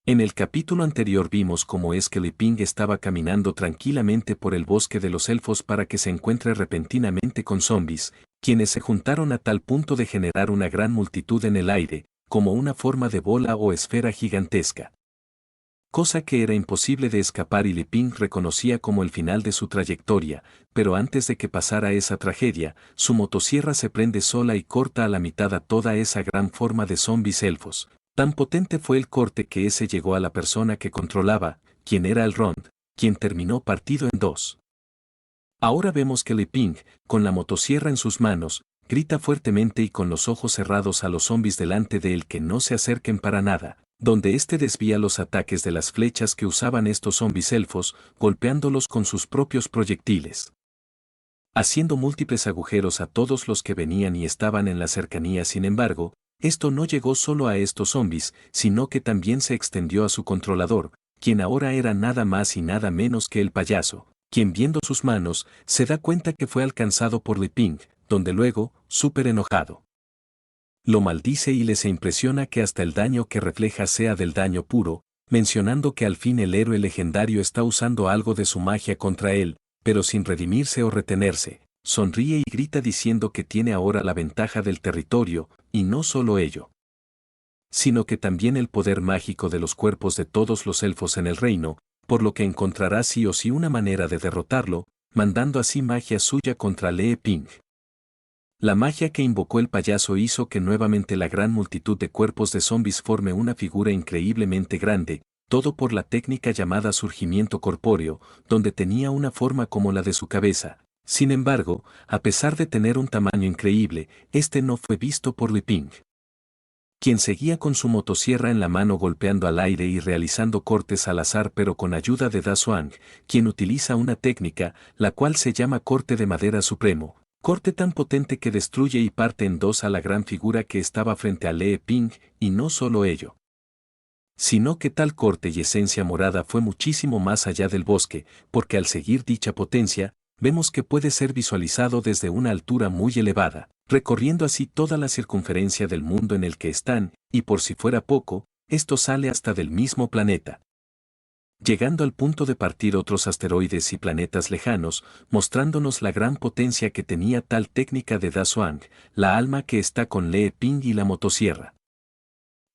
En el capítulo anterior vimos cómo es que Li Ping estaba caminando tranquilamente por el bosque de los elfos para que se encuentre repentinamente con zombies, quienes se juntaron a tal punto de generar una gran multitud en el aire, como una forma de bola o esfera gigantesca. Cosa que era imposible de escapar y Li Ping reconocía como el final de su trayectoria, pero antes de que pasara esa tragedia, su motosierra se prende sola y corta a la mitad a toda esa gran forma de zombies elfos. Tan potente fue el corte que ese llegó a la persona que controlaba, quien era el Rond, quien terminó partido en dos. Ahora vemos que Li Ping, con la motosierra en sus manos, grita fuertemente y con los ojos cerrados a los zombies delante de él que no se acerquen para nada, donde éste desvía los ataques de las flechas que usaban estos zombies elfos, golpeándolos con sus propios proyectiles, haciendo múltiples agujeros a todos los que venían y estaban en la cercanía. Sin embargo, esto no llegó solo a estos zombies, sino que también se extendió a su controlador, quien ahora era nada más y nada menos que el payaso, quien viendo sus manos, se da cuenta que fue alcanzado por Li Ping, donde luego, súper enojado, lo maldice y le se impresiona que hasta el daño que refleja sea del daño puro, mencionando que al fin el héroe legendario está usando algo de su magia contra él, pero sin redimirse o retenerse. Sonríe y grita diciendo que tiene ahora la ventaja del territorio, y no solo ello, sino que también el poder mágico de los cuerpos de todos los elfos en el reino, por lo que encontrará sí o sí una manera de derrotarlo, mandando así magia suya contra Li Ping. La magia que invocó el payaso hizo que nuevamente la gran multitud de cuerpos de zombies forme una figura increíblemente grande, todo por la técnica llamada surgimiento corpóreo, donde tenía una forma como la de su cabeza. Sin embargo, a pesar de tener un tamaño increíble, este no fue visto por Li Ping, quien seguía con su motosierra en la mano golpeando al aire y realizando cortes al azar pero con ayuda de Da Xuang, quien utiliza una técnica, la cual se llama corte de madera supremo, corte tan potente que destruye y parte en dos a la gran figura que estaba frente a Li Ping, y no solo ello, sino que tal corte y esencia morada fue muchísimo más allá del bosque, porque al seguir dicha potencia, vemos que puede ser visualizado desde una altura muy elevada, recorriendo así toda la circunferencia del mundo en el que están, y por si fuera poco, esto sale hasta del mismo planeta, llegando al punto de partir otros asteroides y planetas lejanos, mostrándonos la gran potencia que tenía tal técnica de Da Xuang, la alma que está con Li Ping y la motosierra.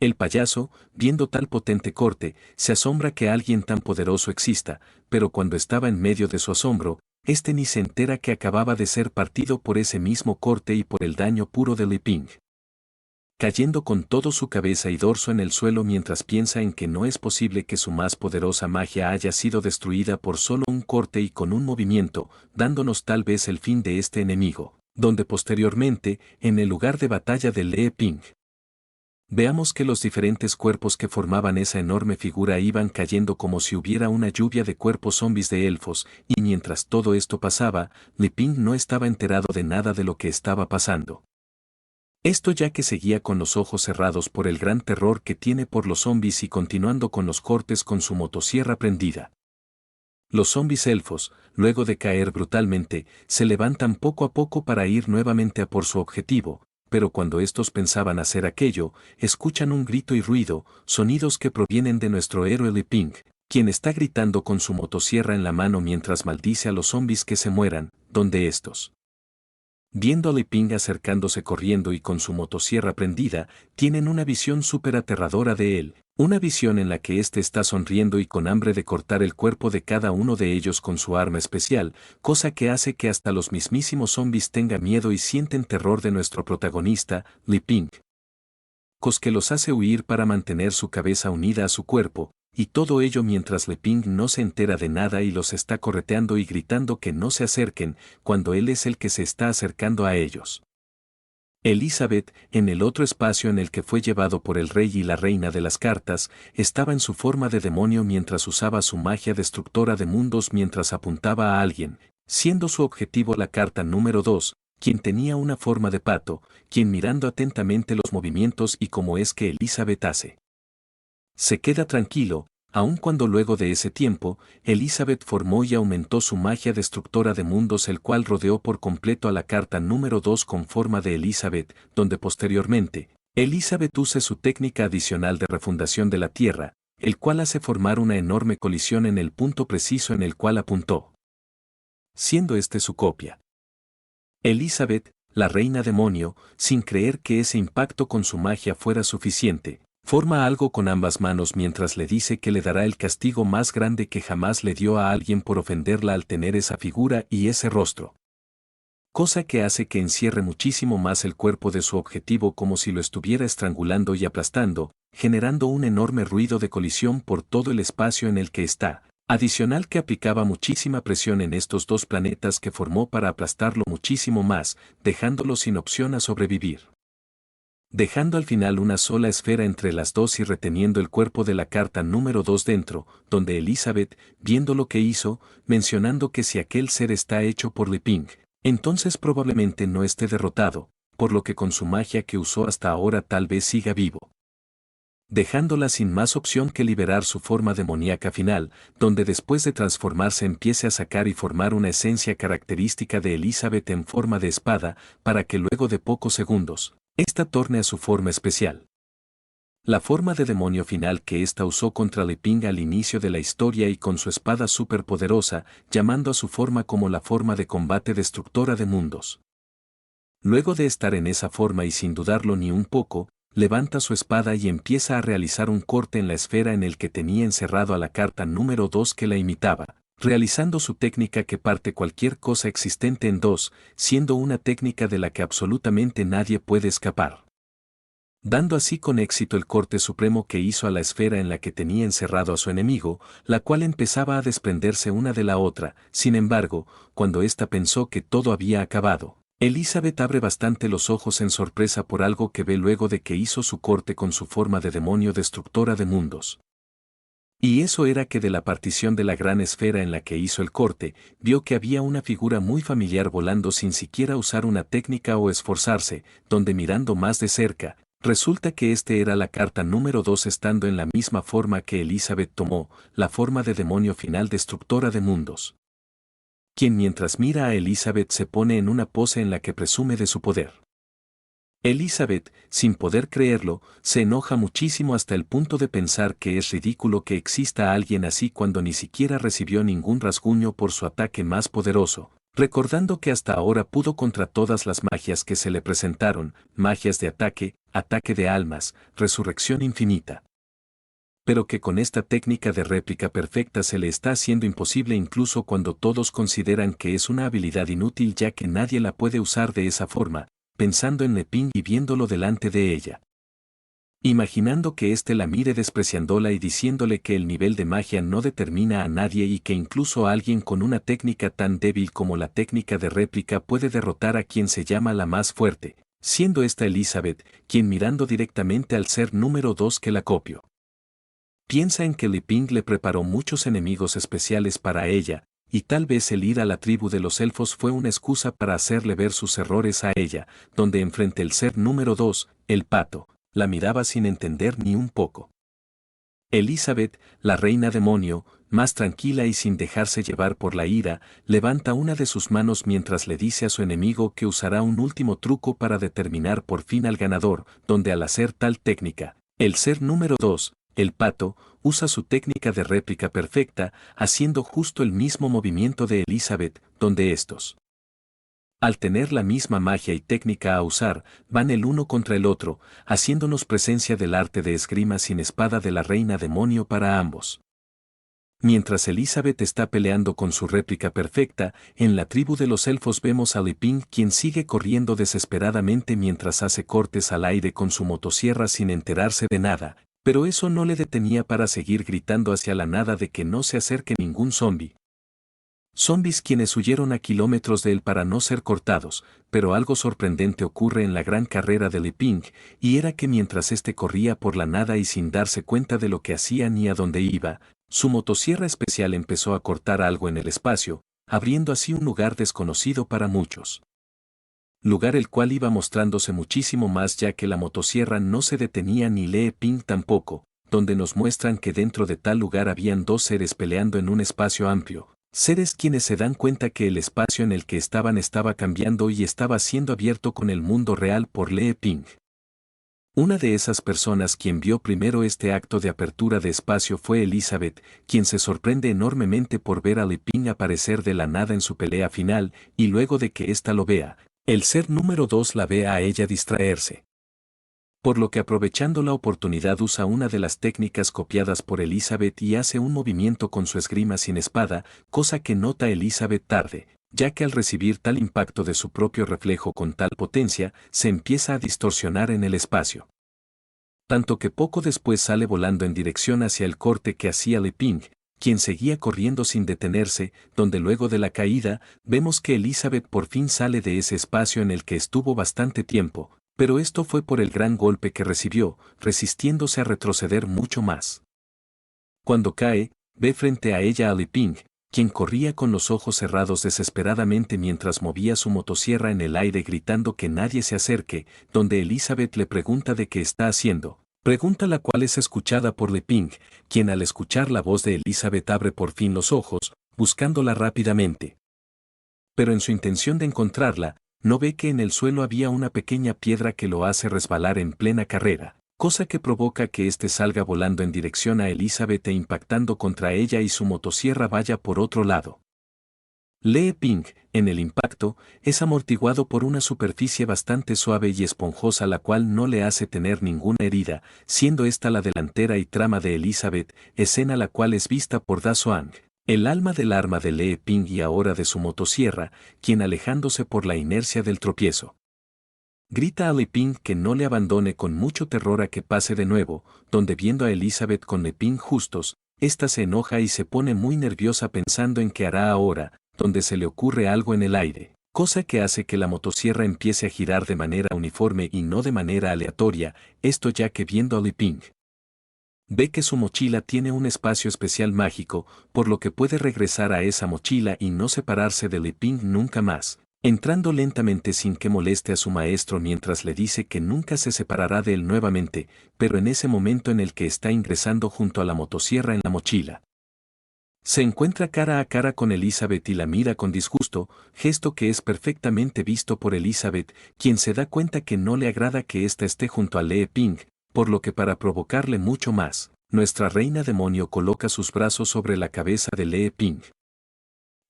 El payaso, viendo tal potente corte, se asombra que alguien tan poderoso exista, pero cuando estaba en medio de su asombro, este ni se entera que acababa de ser partido por ese mismo corte y por el daño puro de Li Ping, cayendo con todo su cabeza y dorso en el suelo mientras piensa en que no es posible que su más poderosa magia haya sido destruida por solo un corte y con un movimiento, dándonos tal vez el fin de este enemigo, donde posteriormente, en el lugar de batalla de Li Ping, veamos que los diferentes cuerpos que formaban esa enorme figura iban cayendo como si hubiera una lluvia de cuerpos zombies de elfos, y mientras todo esto pasaba, Li Ping no estaba enterado de nada de lo que estaba pasando. Esto ya que seguía con los ojos cerrados por el gran terror que tiene por los zombies y continuando con los cortes con su motosierra prendida. Los zombies elfos, luego de caer brutalmente, se levantan poco a poco para ir nuevamente a por su objetivo, pero cuando estos pensaban hacer aquello, escuchan un grito y ruido, sonidos que provienen de nuestro héroe Li Ping, quien está gritando con su motosierra en la mano mientras maldice a los zombies que se mueran, donde estos, viendo a Li Ping acercándose corriendo y con su motosierra prendida, tienen una visión súper aterradora de él, una visión en la que éste está sonriendo y con hambre de cortar el cuerpo de cada uno de ellos con su arma especial, cosa que hace que hasta los mismísimos zombies tengan miedo y sienten terror de nuestro protagonista, Li Ping, que los hace huir para mantener su cabeza unida a su cuerpo, y todo ello mientras Li Ping no se entera de nada y los está correteando y gritando que no se acerquen, cuando él es el que se está acercando a ellos. Elizabeth, en el otro espacio en el que fue llevado por el rey y la reina de las cartas, estaba en su forma de demonio mientras usaba su magia destructora de mundos mientras apuntaba a alguien, siendo su objetivo la carta número 2, quien tenía una forma de pato, quien mirando atentamente los movimientos y cómo es que Elizabeth hace. Se queda tranquilo, aun cuando luego de ese tiempo, Elizabeth formó y aumentó su magia destructora de mundos, el cual rodeó por completo a la carta número 2 con forma de Elizabeth, donde posteriormente, Elizabeth use su técnica adicional de refundación de la Tierra, el cual hace formar una enorme colisión en el punto preciso en el cual apuntó, siendo este su copia. Elizabeth, la reina demonio, sin creer que ese impacto con su magia fuera suficiente, forma algo con ambas manos mientras le dice que le dará el castigo más grande que jamás le dio a alguien por ofenderla al tener esa figura y ese rostro. Cosa que hace que encierre muchísimo más el cuerpo de su objetivo como si lo estuviera estrangulando y aplastando, generando un enorme ruido de colisión por todo el espacio en el que está, adicional que aplicaba muchísima presión en estos dos planetas que formó para aplastarlo muchísimo más, dejándolo sin opción a sobrevivir. Dejando al final una sola esfera entre las dos y reteniendo el cuerpo de la carta número 2 dentro, donde Elizabeth, viendo lo que hizo, mencionando que si aquel ser está hecho por Li Ping, entonces probablemente no esté derrotado, por lo que con su magia que usó hasta ahora tal vez siga vivo. Dejándola sin más opción que liberar su forma demoníaca final, donde después de transformarse empiece a sacar y formar una esencia característica de Elizabeth en forma de espada, para que luego de pocos segundos, esta torne a su forma especial. La forma de demonio final que ésta usó contra Li Ping al inicio de la historia y con su espada superpoderosa, llamando a su forma como la forma de combate destructora de mundos. Luego de estar en esa forma y sin dudarlo ni un poco, levanta su espada y empieza a realizar un corte en la esfera en el que tenía encerrado a la carta número 2 que la imitaba, realizando su técnica que parte cualquier cosa existente en dos, siendo una técnica de la que absolutamente nadie puede escapar. Dando así con éxito el corte supremo que hizo a la esfera en la que tenía encerrado a su enemigo, la cual empezaba a desprenderse una de la otra. Sin embargo, cuando ésta pensó que todo había acabado, Elizabeth abre bastante los ojos en sorpresa por algo que ve luego de que hizo su corte con su forma de demonio destructora de mundos. Y eso era que de la partición de la gran esfera en la que hizo el corte, vio que había una figura muy familiar volando sin siquiera usar una técnica o esforzarse, donde mirando más de cerca, resulta que este era la carta número 2 estando en la misma forma que Elizabeth tomó, la forma de demonio final destructora de mundos. Quien mientras mira a Elizabeth se pone en una pose en la que presume de su poder. Elizabeth, sin poder creerlo, se enoja muchísimo hasta el punto de pensar que es ridículo que exista alguien así cuando ni siquiera recibió ningún rasguño por su ataque más poderoso, recordando que hasta ahora pudo contra todas las magias que se le presentaron, magias de ataque, ataque de almas, resurrección infinita. Pero que con esta técnica de réplica perfecta se le está haciendo imposible incluso cuando todos consideran que es una habilidad inútil ya que nadie la puede usar de esa forma, pensando en Li Ping y viéndolo delante de ella. Imaginando que éste la mire despreciándola y diciéndole que el nivel de magia no determina a nadie y que incluso alguien con una técnica tan débil como la técnica de réplica puede derrotar a quien se llama la más fuerte, siendo esta Elizabeth, quien mirando directamente al ser número 2 que la copió. Piensa en que Li Ping le preparó muchos enemigos especiales para ella, y tal vez el ir a la tribu de los elfos fue una excusa para hacerle ver sus errores a ella, donde enfrente el ser número 2, el pato, la miraba sin entender ni un poco. Elizabeth, la reina demonio, más tranquila y sin dejarse llevar por la ira, levanta una de sus manos mientras le dice a su enemigo que usará un último truco para determinar por fin al ganador, donde al hacer tal técnica, el ser número 2, el pato, usa su técnica de réplica perfecta, haciendo justo el mismo movimiento de Elizabeth, donde estos, al tener la misma magia y técnica a usar, van el uno contra el otro, haciéndonos presencia del arte de esgrima sin espada de la reina demonio para ambos. Mientras Elizabeth está peleando con su réplica perfecta, en la tribu de los elfos vemos a Li Ping quien sigue corriendo desesperadamente mientras hace cortes al aire con su motosierra sin enterarse de nada, pero eso no le detenía para seguir gritando hacia la nada de que no se acerque ningún zombi. Zombis quienes huyeron a kilómetros de él para no ser cortados, pero algo sorprendente ocurre en la gran carrera de Li Ping, y era que mientras este corría por la nada y sin darse cuenta de lo que hacía ni a dónde iba, su motosierra especial empezó a cortar algo en el espacio, abriendo así un lugar desconocido para muchos. Lugar el cual iba mostrándose muchísimo más ya que la motosierra no se detenía ni Li Ping tampoco, donde nos muestran que dentro de tal lugar habían dos seres peleando en un espacio amplio. Seres quienes se dan cuenta que el espacio en el que estaban estaba cambiando y estaba siendo abierto con el mundo real por Li Ping. Una de esas personas quien vio primero este acto de apertura de espacio fue Elizabeth, quien se sorprende enormemente por ver a Li Ping aparecer de la nada en su pelea final, y luego de que ésta lo vea, el ser número 2 la ve a ella distraerse. Por lo que aprovechando la oportunidad usa una de las técnicas copiadas por Elizabeth y hace un movimiento con su esgrima sin espada, cosa que nota Elizabeth tarde, ya que al recibir tal impacto de su propio reflejo con tal potencia, se empieza a distorsionar en el espacio. Tanto que poco después sale volando en dirección hacia el corte que hacía Li Ping, quien seguía corriendo sin detenerse, donde luego de la caída, vemos que Elizabeth por fin sale de ese espacio en el que estuvo bastante tiempo, pero esto fue por el gran golpe que recibió, resistiéndose a retroceder mucho más. Cuando cae, ve frente a ella a Li Ping, quien corría con los ojos cerrados desesperadamente mientras movía su motosierra en el aire gritando que nadie se acerque, donde Elizabeth le pregunta de qué está haciendo, pregunta la cual es escuchada por Li Ping, quien al escuchar la voz de Elizabeth abre por fin los ojos, buscándola rápidamente. Pero en su intención de encontrarla, no ve que en el suelo había una pequeña piedra que lo hace resbalar en plena carrera, cosa que provoca que éste salga volando en dirección a Elizabeth e impactando contra ella y su motosierra vaya por otro lado. Li Ping, en el impacto, es amortiguado por una superficie bastante suave y esponjosa la cual no le hace tener ninguna herida, siendo esta la delantera y trama de Elizabeth, escena la cual es vista por Da Xuan, el alma del arma de Li Ping y ahora de su motosierra, quien alejándose por la inercia del tropiezo. Grita a Li Ping que no le abandone con mucho terror a que pase de nuevo, donde viendo a Elizabeth con Li Ping justos, ésta se enoja y se pone muy nerviosa pensando en qué hará ahora, donde se le ocurre algo en el aire, cosa que hace que la motosierra empiece a girar de manera uniforme y no de manera aleatoria, esto ya que viendo a Li Ping, ve que su mochila tiene un espacio especial mágico, por lo que puede regresar a esa mochila y no separarse de Li Ping nunca más. Entrando lentamente sin que moleste a su maestro mientras le dice que nunca se separará de él nuevamente, pero en ese momento en el que está ingresando junto a la motosierra en la mochila, se encuentra cara a cara con Elizabeth y la mira con disgusto, gesto que es perfectamente visto por Elizabeth, quien se da cuenta que no le agrada que ésta esté junto a Li Ping, por lo que para provocarle mucho más, nuestra reina demonio coloca sus brazos sobre la cabeza de Li Ping,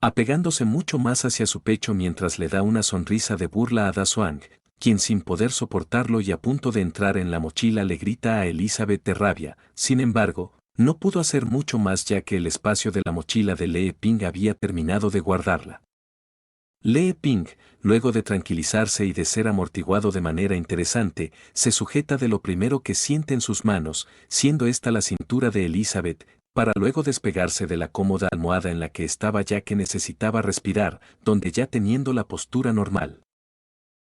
apegándose mucho más hacia su pecho mientras le da una sonrisa de burla a Da Xuan, quien sin poder soportarlo y a punto de entrar en la mochila le grita a Elizabeth de rabia. Sin embargo, no pudo hacer mucho más ya que el espacio de la mochila de Li Ping había terminado de guardarla. Li Ping, luego de tranquilizarse y de ser amortiguado de manera interesante, se sujeta de lo primero que siente en sus manos, siendo esta la cintura de Elizabeth, para luego despegarse de la cómoda almohada en la que estaba ya que necesitaba respirar, donde ya teniendo la postura normal.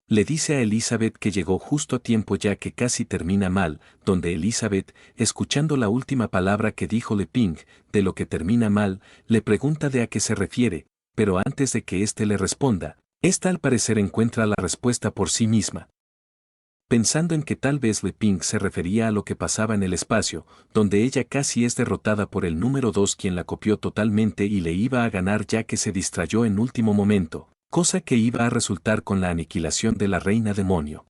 Le dice a Elizabeth que llegó justo a tiempo ya que casi termina mal, donde Elizabeth, escuchando la última palabra que dijo Li Ping, de lo que termina mal, le pregunta de a qué se refiere, pero antes de que éste le responda, ésta al parecer encuentra la respuesta por sí misma. Pensando en que tal vez Li Ping se refería a lo que pasaba en el espacio, donde ella casi es derrotada por el número 2 quien la copió totalmente y le iba a ganar ya que se distrayó en último momento, cosa que iba a resultar con la aniquilación de la reina demonio.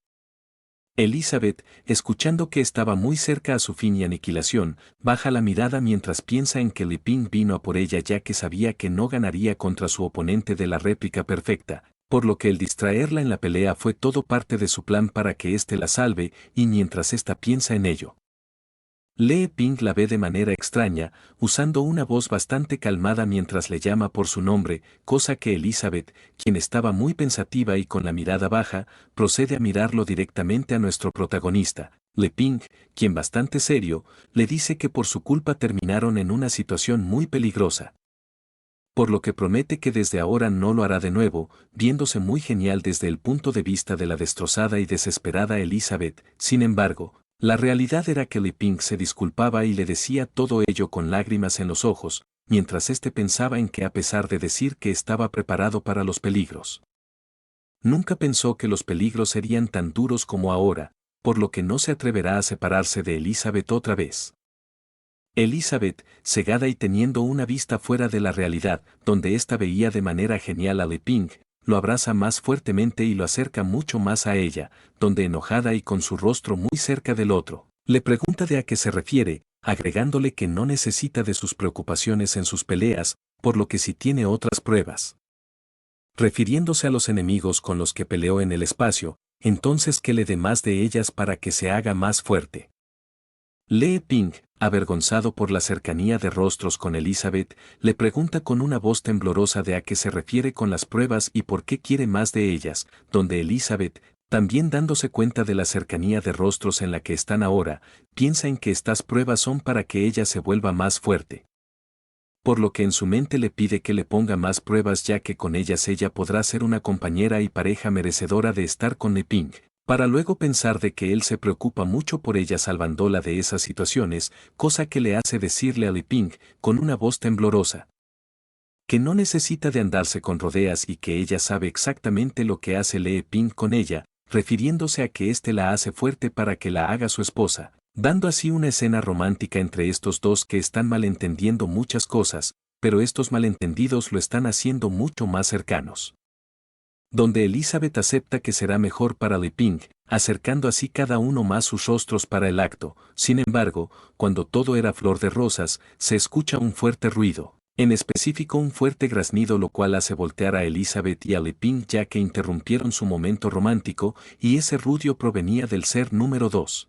Elizabeth, escuchando que estaba muy cerca a su fin y aniquilación, baja la mirada mientras piensa en que Li Ping vino a por ella ya que sabía que no ganaría contra su oponente de la réplica perfecta, por lo que el distraerla en la pelea fue todo parte de su plan para que éste la salve, y mientras ésta piensa en ello, Li Ping la ve de manera extraña, usando una voz bastante calmada mientras le llama por su nombre, cosa que Elizabeth, quien estaba muy pensativa y con la mirada baja, procede a mirarlo directamente a nuestro protagonista, Li Ping, quien bastante serio, le dice que por su culpa terminaron en una situación muy peligrosa. Por lo que promete que desde ahora no lo hará de nuevo, viéndose muy genial desde el punto de vista de la destrozada y desesperada Elizabeth. Sin embargo, la realidad era que Li Ping se disculpaba y le decía todo ello con lágrimas en los ojos, mientras éste pensaba en que a pesar de decir que estaba preparado para los peligros, nunca pensó que los peligros serían tan duros como ahora, por lo que no se atreverá a separarse de Elizabeth otra vez. Elizabeth, cegada y teniendo una vista fuera de la realidad, donde ésta veía de manera genial a Li Ping, lo abraza más fuertemente y lo acerca mucho más a ella, donde enojada y con su rostro muy cerca del otro, le pregunta de a qué se refiere, agregándole que no necesita de sus preocupaciones en sus peleas, por lo que sí tiene otras pruebas. Refiriéndose a los enemigos con los que peleó en el espacio, entonces que le dé más de ellas para que se haga más fuerte. Lee Ping, avergonzado por la cercanía de rostros con Elizabeth, le pregunta con una voz temblorosa de a qué se refiere con las pruebas y por qué quiere más de ellas, donde Elizabeth, también dándose cuenta de la cercanía de rostros en la que están ahora, piensa en que estas pruebas son para que ella se vuelva más fuerte. Por lo que en su mente le pide que le ponga más pruebas ya que con ellas ella podrá ser una compañera y pareja merecedora de estar con Lee Ping, para luego pensar de que él se preocupa mucho por ella salvándola de esas situaciones, cosa que le hace decirle a Lee Ping, con una voz temblorosa, que no necesita de andarse con rodeas y que ella sabe exactamente lo que hace Lee Ping con ella, refiriéndose a que éste la hace fuerte para que la haga su esposa, dando así una escena romántica entre estos dos que están malentendiendo muchas cosas, pero estos malentendidos lo están haciendo mucho más cercanos. Donde Elizabeth acepta que será mejor para Lee Ping, acercando así cada uno más sus rostros para el acto. Sin embargo, cuando todo era flor de rosas, se escucha un fuerte ruido, en específico un fuerte graznido, lo cual hace voltear a Elizabeth y a Lee Ping ya que interrumpieron su momento romántico, y ese ruido provenía del ser número 2.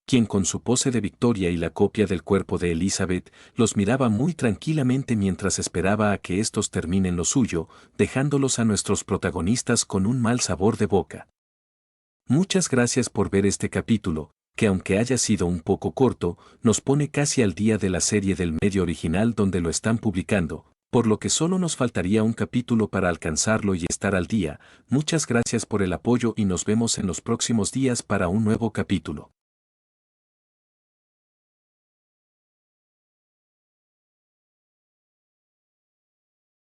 Quien con su pose de victoria y la copia del cuerpo de Elizabeth, los miraba muy tranquilamente mientras esperaba a que estos terminen lo suyo, dejándolos a nuestros protagonistas con un mal sabor de boca. Muchas gracias por ver este capítulo, que aunque haya sido un poco corto, nos pone casi al día de la serie del medio original donde lo están publicando, por lo que solo nos faltaría un capítulo para alcanzarlo y estar al día. Muchas gracias por el apoyo y nos vemos en los próximos días para un nuevo capítulo.